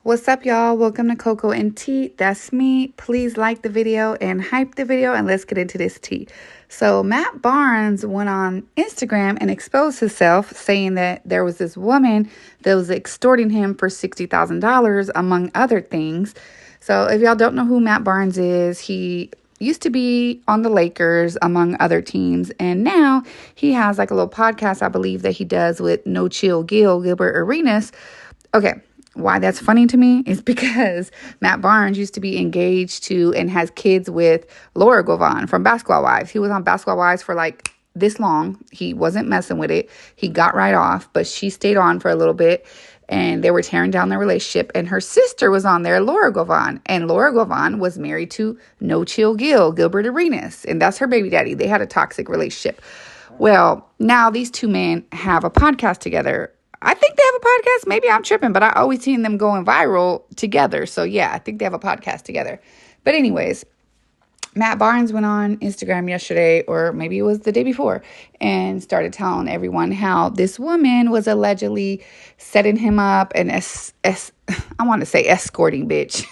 What's up, y'all? Welcome to Cocoa and Tea. That's me. Please like the video and hype the video, and let's get into this tea. So Matt Barnes went on Instagram and exposed himself, saying that there was this woman that was extorting him for $60,000, among other things. So if y'all don't know who Matt Barnes is, he used to be on the Lakers, among other teams, and now he has like a little podcast, I believe, that he does with No Chill Gilbert Arenas. Okay. Why that's funny to me is because Matt Barnes used to be engaged to and has kids with Laura Govan from Basketball Wives. He was on Basketball Wives for like this long. He wasn't messing with it. He got right off, but she stayed on for a little bit and they were tearing down their relationship. And her sister was on there, Laura Govan. And Laura Govan was married to No Chill Gilbert Arenas. And that's her baby daddy. They had a toxic relationship. Well, now these two men have a podcast together. I think they have a podcast. Maybe I'm tripping, but I always seen them going viral together. So yeah, I think they have a podcast together. But anyways, Matt Barnes went on Instagram yesterday, or maybe it was the day before, and started telling everyone how this woman was allegedly setting him up and I want to say escorting, bitch,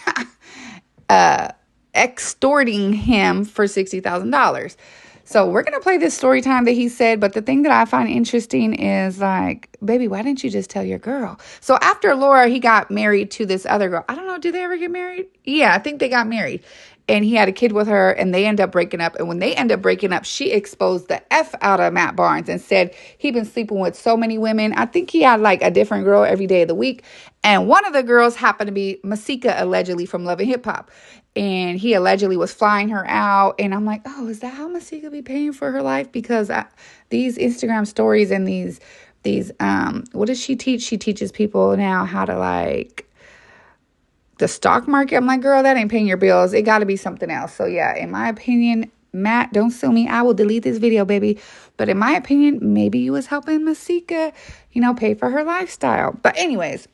extorting him for $60,000. So we're going to play this story time that he said. But the thing that I find interesting is like, baby, why didn't you just tell your girl? So after Laura, he got married to this other girl. I don't know. Did they ever get married? Yeah, I think they got married. And he had a kid with her and they end up breaking up. And when they end up breaking up, she exposed the F out of Matt Barnes and said he'd been sleeping with so many women. I think he had like a different girl every day of the week. And one of the girls happened to be Masika, allegedly from Love and Hip Hop. And he allegedly was flying her out. And I'm like, oh, is that how Masika be paying for her life? Because these Instagram stories and these, what does she teach? She teaches people now how to like the stock market. I'm like, girl, that ain't paying your bills. It got to be something else. So yeah, in my opinion, Matt, don't sue me. I will delete this video, baby. But in my opinion, maybe you was helping Masika, pay for her lifestyle. But anyways,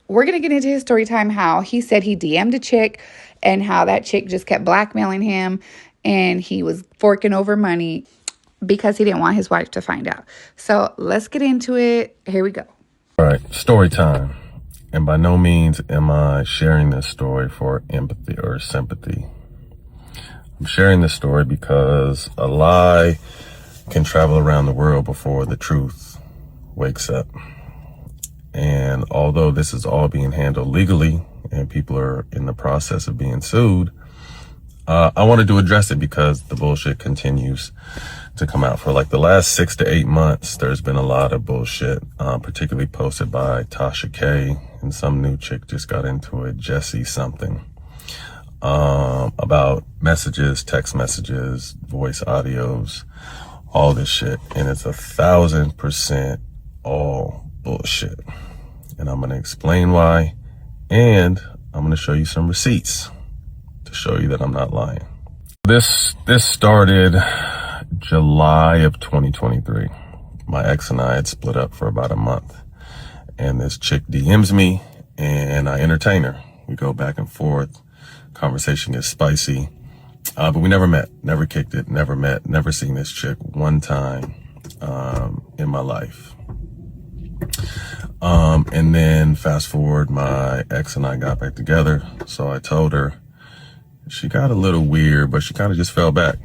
we're going to get into his story time, how he said he DM'd a chick and how that chick just kept blackmailing him and he was forking over money because he didn't want his wife to find out. So let's get into it. Here we go. All right, story time. And by no means am I sharing this story for empathy or sympathy. I'm sharing this story because a lie can travel around the world before the truth wakes up. And although this is all being handled legally and people are in the process of being sued, I wanted to address it because the bullshit continues to come out. For like the last 6 to 8 months, there's been a lot of bullshit, particularly posted by Tasha K, and some new chick just got into it, Jessie something, about messages, text messages, voice audios, all this shit. And it's 1,000% all bullshit. And I'm going to explain why, and I'm going to show you some receipts to show you that I'm not lying. This started July of 2023. My ex and I had split up for about a month, and this chick DMs me and I entertain her. We go back and forth. Conversation gets spicy, but we never met, never kicked it, never met, never seen this chick one time in my life. And then fast forward, my ex and I got back together. So I told her. She got a little weird, but she kind of just fell back.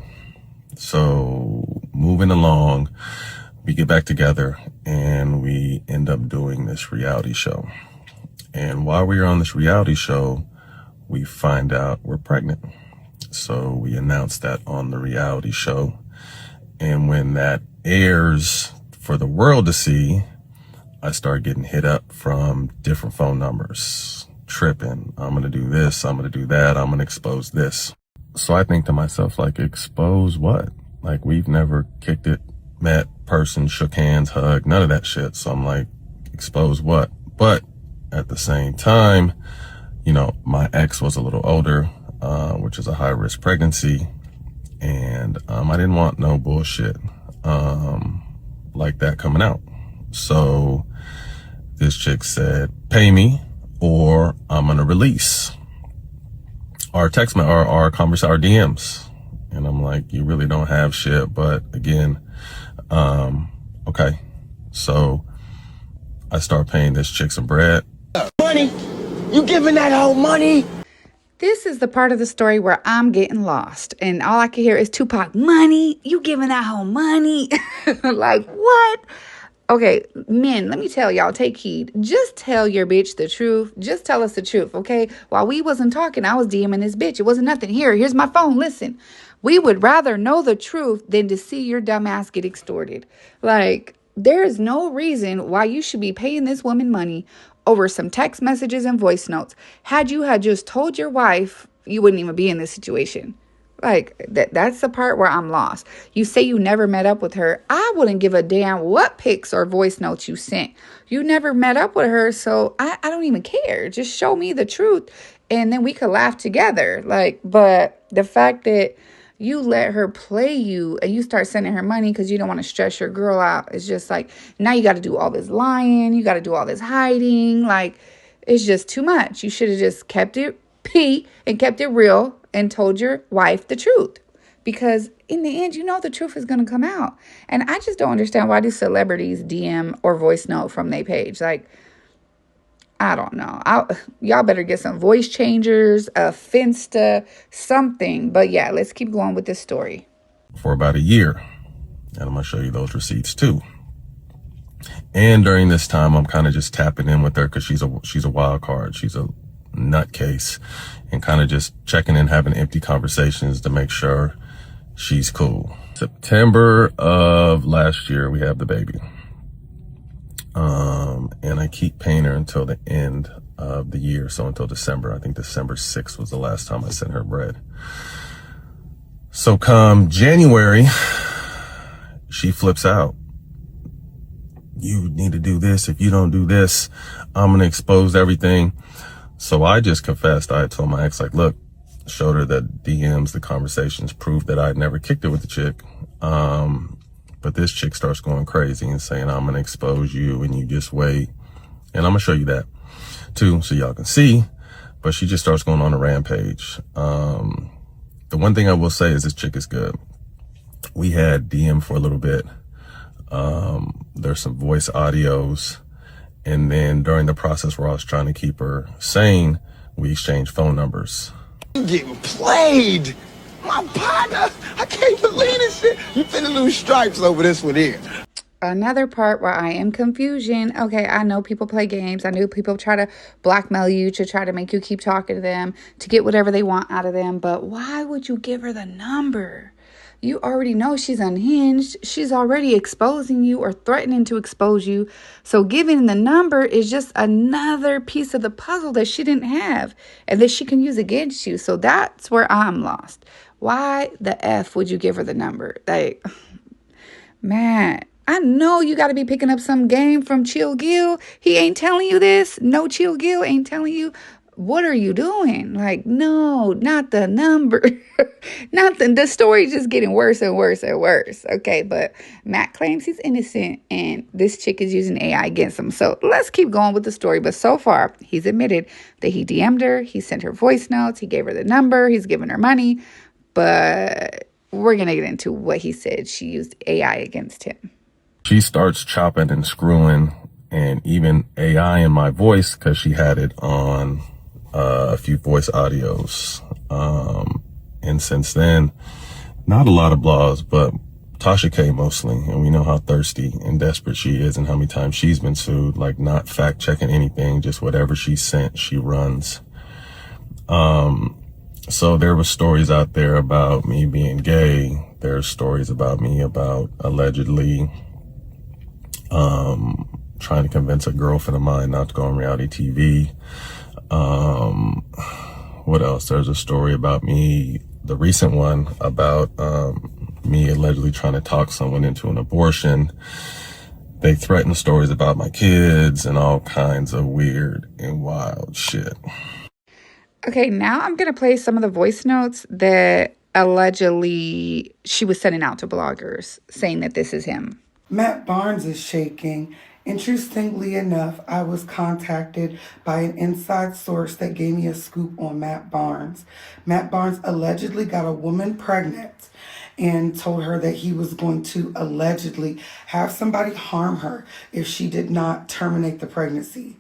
So moving along, we get back together and we end up doing this reality show. And while we were on this reality show, we find out we're pregnant. So we announced that on the reality show. And when that airs for the world to see, I start getting hit up from different phone numbers, tripping. I'm going to do this. I'm going to do that. I'm going to expose this. So I think to myself, like, expose what? Like, we've never kicked it, met, person, shook hands, hugged, none of that shit. So I'm like, expose what? But at the same time, my ex was a little older, which is a high risk pregnancy. And I didn't want no bullshit like that coming out. So this chick said, pay me or I'm going to release our text, our converse, our DMs. And I'm like, you really don't have shit. But again, okay. So I start paying this chick some bread. Money. You giving that hoe money? This is the part of the story where I'm getting lost, and all I can hear is Tupac, money? You giving that whole money? Like, what? Okay, men, let me tell y'all, take heed. Just tell your bitch the truth. Just tell us the truth, okay? While we wasn't talking, I was DMing this bitch. It wasn't nothing. Here's my phone. Listen, we would rather know the truth than to see your dumb ass get extorted. Like, there is no reason why you should be paying this woman money over some text messages and voice notes. Had you had just told your wife, you wouldn't even be in this situation. Like, that's the part where I'm lost. You say you never met up with her. I wouldn't give a damn what pics or voice notes you sent. You never met up with her, so I don't even care. Just show me the truth, and then we could laugh together. Like, but the fact that you let her play you and you start sending her money because you don't want to stress your girl out, it's just like, now you got to do all this lying. You got to do all this hiding. Like, it's just too much. You should have just kept it P and kept it real and told your wife the truth, because in the end, you know, the truth is going to come out. And I just don't understand, why do celebrities DM or voice note from their page? Like, I don't know. Y'all better get some voice changers, a Finsta, something. But yeah, let's keep going with this story. For about a year. And I'm going to show you those receipts too. And during this time, I'm kind of just tapping in with her because she's a wild card. She's a nutcase, and kind of just checking in, having empty conversations to make sure she's cool. September of last year, we have the baby. And I keep paying her until the end of the year. So until December. I think December 6th was the last time I sent her bread. So come January, she flips out. You need to do this. If you don't do this, I'm going to expose everything. So I just confessed. I told my ex, like, look, showed her the DMs, the conversations, proved that I'd never kicked it with the chick. But this chick starts going crazy and saying, I'm going to expose you and you just wait. And I'm going to show you that too, so y'all can see. But she just starts going on a rampage. The one thing I will say is this chick is good. We had DM for a little bit. There's some voice audios. And then during the process where I was trying to keep her sane, we exchanged phone numbers. You getting played. My partner, I can't believe this shit. You finna lose stripes over this one here. Another part where I am confusion. Okay, I know people play games. I know people try to blackmail you to try to make you keep talking to them to get whatever they want out of them. But why would you give her the number? You already know she's unhinged. She's already exposing you or threatening to expose you. So giving the number is just another piece of the puzzle that she didn't have and that she can use against you. So that's where I'm lost. Why the F would you give her the number? Like, man, I know you got to be picking up some game from Chill Gill. He ain't telling you this. No, Chill Gill ain't telling you. What are you doing? Like, no, not the number. The story's just getting worse and worse and worse. Okay, but Matt claims he's innocent and this chick is using AI against him. So let's keep going with the story. But so far, he's admitted that he DM'd her. He sent her voice notes. He gave her the number. He's given her money. But we're going to get into what he said she used AI against him. She starts chopping and screwing and even AI in my voice because she had it on a few voice audios. And since then, not a lot of blogs, but Tasha K mostly. And we know how thirsty and desperate she is and how many times she's been sued, like not fact checking anything, just whatever she sent, she runs. So there were stories out there about me being gay. There's stories about me about allegedly, trying to convince a girlfriend of mine not to go on reality TV. What else? There's a story about me, the recent one about me allegedly trying to talk someone into an abortion. They threaten stories about my kids and all kinds of weird and wild shit. Okay, now I'm going to play some of the voice notes that allegedly she was sending out to bloggers saying that this is him. Mattbarnes is shaking. Interestingly enough, I was contacted by an inside source that gave me a scoop on Mattbarnes. Mattbarnes allegedly got a woman pregnant and told her that he was going to allegedly have somebody harm her if she did not terminate the pregnancy.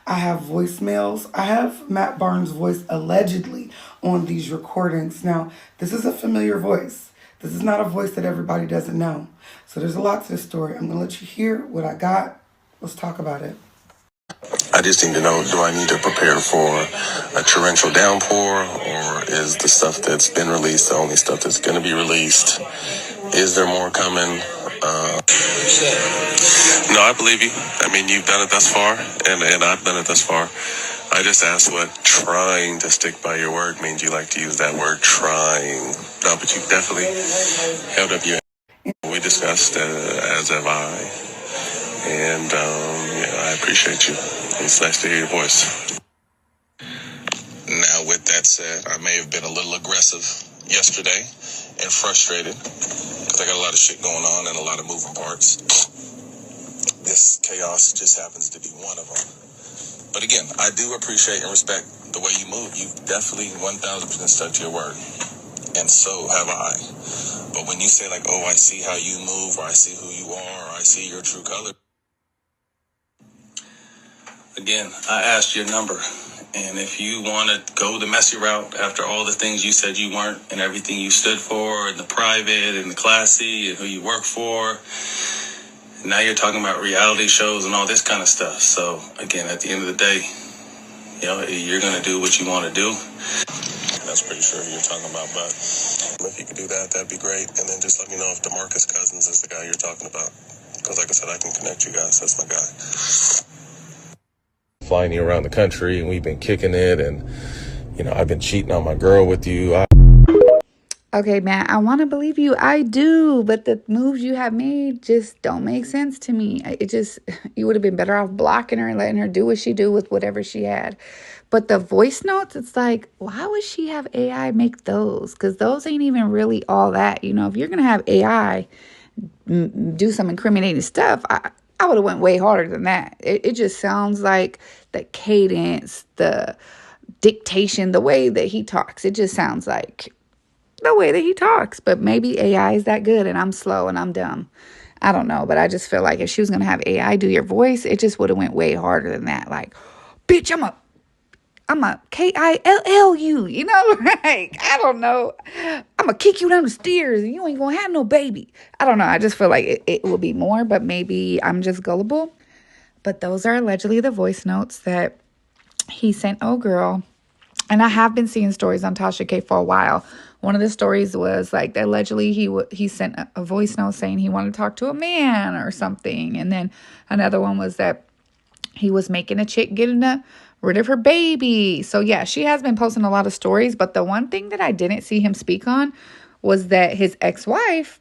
I have voicemails. I have Matt Barnes' voice allegedly on these recordings. Now, this is a familiar voice. This is not a voice that everybody doesn't know. So there's a lot to this story. I'm going to let you hear what I got. Let's talk about it. I just need to know, do I need to prepare for a torrential downpour, or is the stuff that's been released the only stuff that's going to be released? Is there more coming? No, I believe you. I mean, you've done it thus far, and I've done it thus far. I just asked what trying to stick by your word means. You like to use that word, trying. No, but you definitely held up your hand. We discussed, as have I. And yeah, I appreciate you. It's nice to hear your voice. Now, with that said, I may have been a little aggressive yesterday and frustrated because I got a lot of shit going on and a lot of moving parts. This chaos just happens to be one of them. But again, I do appreciate and respect the way you move. You definitely 1000% stuck to your word. And so have I. But when you say like, oh, I see how you move, or I see who you are, or I see your true color. Again, I asked your number. And if you want to go the messy route after all the things you said you weren't and everything you stood for and the private and the classy and who you work for, now you're talking about reality shows and all this kind of stuff. So again, at the end of the day, you know, you're going to do what you want to do. That's pretty sure who you're talking about, but if you could do that, that'd be great. And then just let me know if DeMarcus Cousins is the guy you're talking about. Because like I said, I can connect you guys. That's my guy. Flying you around the country, and we've been kicking it, and you know, I've been cheating on my girl with you. Okay, Matt, I want to believe you. I do, but the moves you have made just don't make sense to me. You would have been better off blocking her and letting her do what she do with whatever she had. But the voice notes, it's like, why would she have AI make those? Because those ain't even really all that. You know, if you're going to have AI do some incriminating stuff, I would have went way harder than that. It just sounds like the cadence, the dictation, the way that he talks. It just sounds like the way that he talks. But maybe AI is that good and I'm slow and I'm dumb. I don't know. But I just feel like if she was going to have AI do your voice, it just would have went way harder than that. Like, bitch, I'm a KILLU, you know, like, I don't know. I'm going to kick you down the stairs and you ain't going to have no baby. I don't know. I just feel like it will be more, but maybe I'm just gullible. But those are allegedly the voice notes that he sent Oh Girl. And I have been seeing stories on Tasha K for a while. One of the stories was like allegedly he sent a voice note saying he wanted to talk to a man or something. And then another one was that he was making a chick getting rid of her baby. So yeah, she has been posting a lot of stories. But the one thing that I didn't see him speak on was that his ex-wife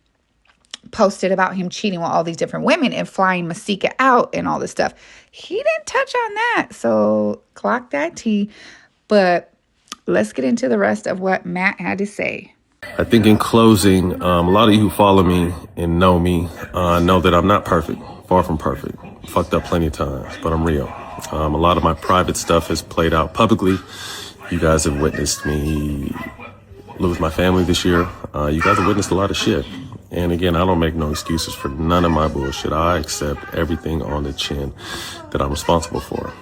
posted about him cheating with all these different women and flying Masika out and all this stuff. He didn't touch on that. So clock that T. But let's get into the rest of what Matt had to say. I think in closing, a lot of you who follow me and know me know that I'm not perfect, far from perfect. Fucked up plenty of times, but I'm real. A lot of my private stuff has played out publicly. You guys have witnessed me lose my family this year. You guys have witnessed a lot of shit. And again, I don't make no excuses for none of my bullshit. I accept everything on the chin that I'm responsible for.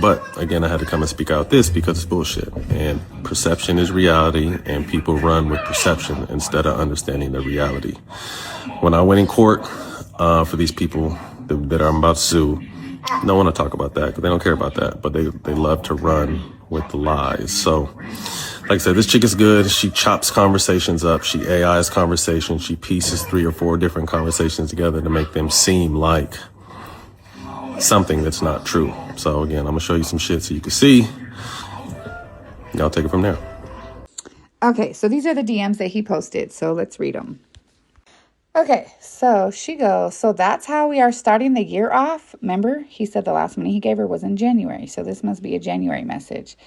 But again, I had to come and speak out this because it's bullshit. And perception is reality, and people run with perception instead of understanding the reality. When I went in court for these people that I'm about to sue, no one to talk about that because they don't care about that. But they love to run with the lies. So, like I said, this chick is good. She chops conversations up. She AIs conversations. She pieces 3 or 4 different conversations together to make them seem like something that's not true. So again, I'm gonna show you some shit so you can see. Y'all take it from there. Okay, so these are the DMs that he posted. So let's read them. Okay, so she goes, so that's how we are starting the year off. Remember, he said the last money he gave her was in January. So this must be a January message.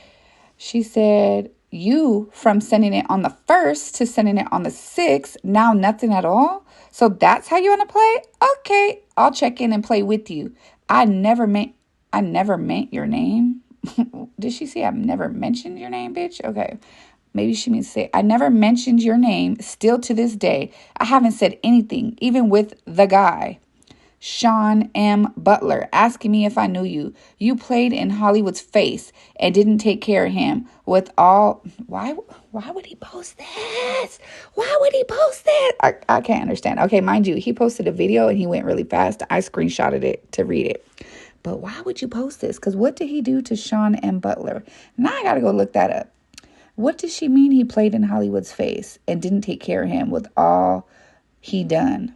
She said, you from sending it on the 1st to sending it on the 6th, now nothing at all. So that's how you want to play? Okay, I'll check in and play with you. I never meant your name. Did she say I've never mentioned your name, bitch? Okay. Maybe she means to say, I never mentioned your name. Still to this day, I haven't said anything, even with the guy. Sean M. Butler, asking me if I knew you. You played in Hollywood's face and didn't take care of him with all... Why would he post this? Why would he post this? I can't understand. Okay, mind you, he posted a video and he went really fast. I screenshotted it to read it. But why would you post this? Because what did he do to Sean M. Butler? Now I got to go look that up. What does she mean he played in Hollywood's face and didn't take care of him with all he done?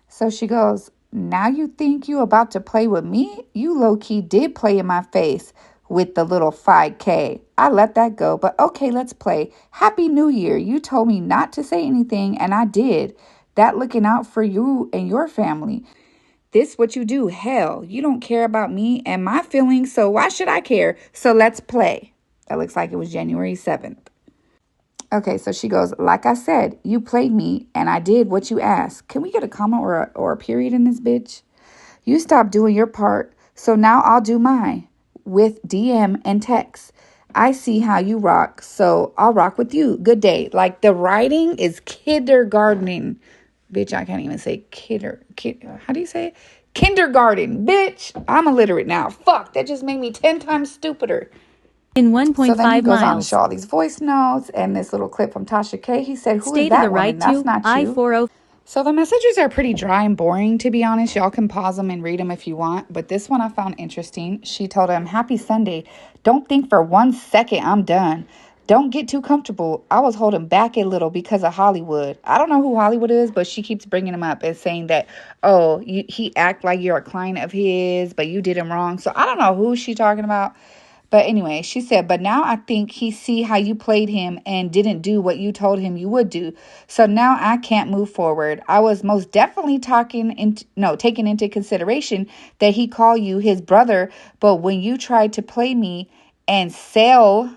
So she goes, now you think you about to play with me? You low-key did play in my face with the little 5K. I let that go, but okay, let's play. Happy New Year. You told me not to say anything, and I did. That looking out for you and your family. This what you do. Hell, you don't care about me and my feelings, so why should I care? So let's play. That looks like it was January 7th. Okay, so she goes, like I said, you played me and I did what you asked. Can we get a comma or a period in this bitch? You stopped doing your part, so now I'll do mine with DM and text. I see how you rock, so I'll rock with you. Good day. Like the writing is kindergartening. Bitch, I can't even say how do you say it? Kindergarten. Bitch, I'm illiterate now. Fuck, that just made me 10 times stupider. In 1.5 so then he goes on to miles. show all these voice notes and this little clip from Tasha K. He said, who Stay is to that the woman? right That's to not you. I-40. So the messages are pretty dry and boring, to be honest. Y'all can pause them and read them if you want. But this one I found interesting. She told him, happy Sunday. Don't think for 1 second I'm done. Don't get too comfortable. I was holding back a little because of Hollywood. I don't know who Hollywood is, but she keeps bringing him up and saying that, oh, he act like you're a client of his, but you did him wrong. So I don't know who she's talking about. But anyway, she said, but now I think he see how you played him and didn't do what you told him you would do. So now I can't move forward. I was most definitely taking into consideration that he called you his brother. But when you tried to play me and sell,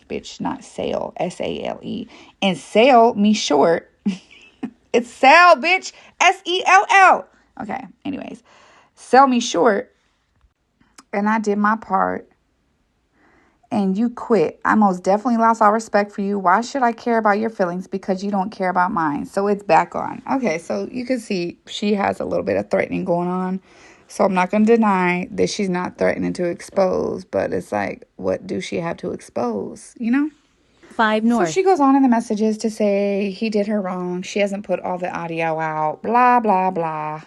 bitch, not sale, S-A-L-E, and sell me short. It's sell, bitch, S-E-L-L. Okay, anyways, sell me short. And I did my part. And you quit. I most definitely lost all respect for you. Why should I care about your feelings? Because you don't care about mine. So it's back on. Okay, so you can see she has a little bit of threatening going on. So I'm not going to deny that she's not threatening to expose. But it's like, what do she have to expose? You know? 5 north. So she goes on in the messages to say he did her wrong. She hasn't put all the audio out. Blah, blah, blah.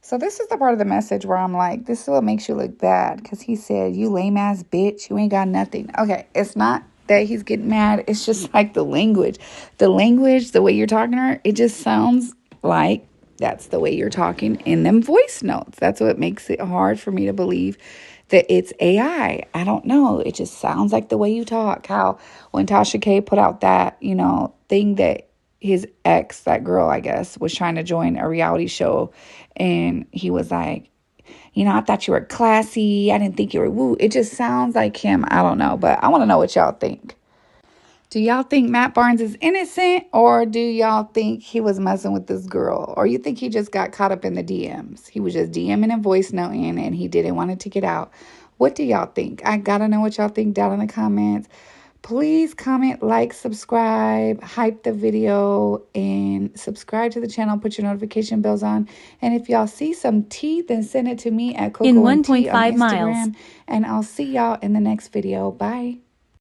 So this is the part of the message where I'm like, this is what makes you look bad. Because he said, you lame ass bitch. You ain't got nothing. Okay, it's not that he's getting mad. It's just like the language. The language, the way you're talking to her, it just sounds like that's the way you're talking in them voice notes. That's what makes it hard for me to believe that it's AI. I don't know. It just sounds like the way you talk. How when Tasha K put out that, thing that his ex, that girl, I guess, was trying to join a reality show. And he was like, I thought you were classy. I didn't think you were woo. It just sounds like him. I don't know. But I want to know what y'all think. Do y'all think Matt Barnes is innocent? Or do y'all think he was messing with this girl? Or you think he just got caught up in the DMs? He was just DMing and voice noting and he didn't want it to get out. What do y'all think? I got to know what y'all think down in the comments. Please comment, like, subscribe, hype the video, and subscribe to the channel. Put your notification bells on. And if y'all see some tea, then send it to me at Coco in and Tea on 1.5 Instagram. miles. And I'll see y'all in the next video. Bye.